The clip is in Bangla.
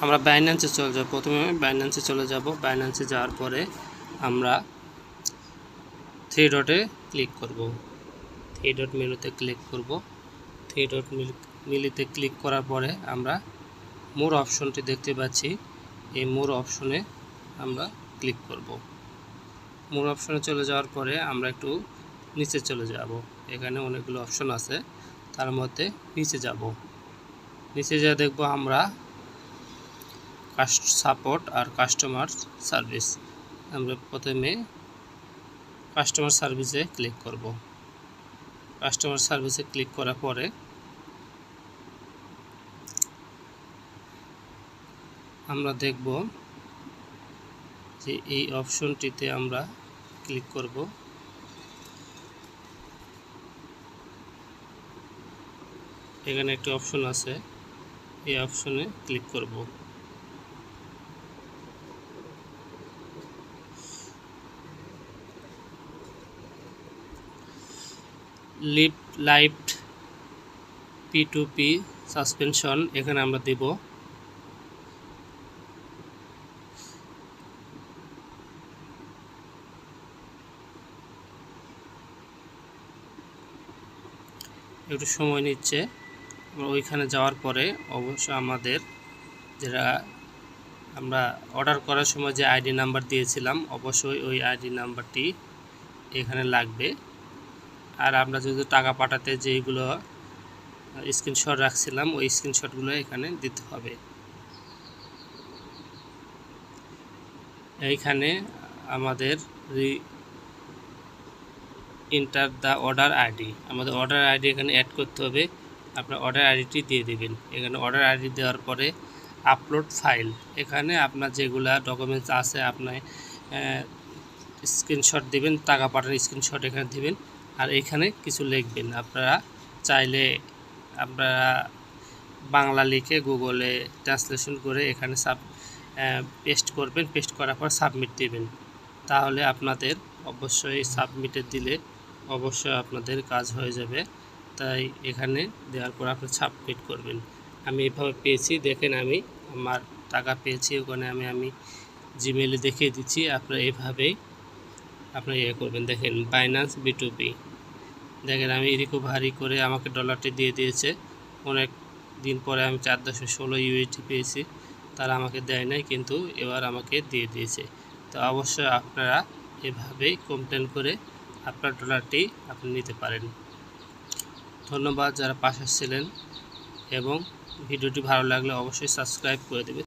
আমরা বাইন্যান্সে চলে যাব। প্রথমে বাইন্যান্সে চলে যাব। বাইন্যান্সে যাওয়ার পরে আমরা থ্রি ডটে ক্লিক করব। থ্রি ডট মেনুতে ক্লিক করব। থ্রি ডট মেনুতে ক্লিক করার পরে আমরা মোর অপশনটি দেখতে পাচ্ছি। এই মোর অপশনে আমরা ক্লিক করব। মোর অপশনে চলে যাওয়ার পরে আমরা একটু নিচে চলে যাব। এখানে অনেকগুলো অপশন আছে, তার মধ্যে নিচে যাব। নিচে যা দেখব আমরা সাপোর্ট আর কাস্টমার সার্ভিস। আমরা প্রথমে কাস্টমার সার্ভিসে ক্লিক করব। কাস্টমার সার্ভিসে ক্লিক করার পরে আমরা দেখব যে এই অপশনটিতে আমরা ক্লিক করব। এখানে একটি অপশন আছে, এই অপশনে ক্লিক করব। লিভ লাইভ P2P সাসপেনশন এখানে আমরা দেব। একটু সময় নিচ্ছে। ওইখানে যাওয়ার পরে অবশ্য আমাদের যেটা আমরা অর্ডার করার সময় যে আইডি নাম্বার দিয়েছিলাম, অবশ্যই ওই আইডি নাম্বারটি এখানে লাগবে। আর আমরা যদি টাকা পাঠাতে যেগুলো স্ক্রিনশট রাখছিলাম, ওই স্ক্রিনশটগুলো এখানে দিতে হবে। এইখানে আমাদের এন্টার দ্য অর্ডার আইডি, আমাদের অর্ডার আইডি এখানে অ্যাড করতে হবে। আপনার অর্ডার আইডিটি দিয়ে দেবেন। এখানে অর্ডার আইডি দেওয়ার পরে আপলোড ফাইল, এখানে আপনার যেগুলা ডকুমেন্টস আছে আপনার স্ক্রিনশট দিবেন, টাকা পাঠানোর স্ক্রিনশট এখানে দিবেন। আর এখানে কিছু লিখবেন। আপনারা চাইলে আপনারা বাংলা লিখে গুগলে ট্রান্সলেশন করে এখানে পেস্ট করবেন। পেস্ট করার পর সাবমিট দেবেন। তাহলে আপনাদের অবশ্যই সাবমিটে দিলে অবশ্যই আপনাদের কাজ হয়ে যাবে। তাই এখানে দেওয়ার পর আপনি সাবমিট করবেন। আমি এভাবে পেয়েছি, দেখেন আমি আমার টাকা পেয়েছি। ওখানে আমি জিমেইলে দেখিয়ে দিচ্ছি। আপনারা এভাবেই আপনারা ইয়ে করবেন। দেখেন বাইন্যান্স B2B, দেখেন আমি রিকভারি করে আমাকে ডলারটি দিয়ে দিয়েছে। অনেক দিন পরে আমি 4.16 USD পেয়েছি। তারা আমাকে দেয় নাই, কিন্তু এবার আমাকে দিয়ে দিয়েছে। তো অবশ্যই আপনারা এভাবেই কমপ্লেন করে আপনার ডলারটি আপনি নিতে পারেন। ধন্যবাদ যারা পাশে ছিলেন, এবং ভিডিওটি ভালো লাগলে অবশ্যই সাবস্ক্রাইব করে দেবেন।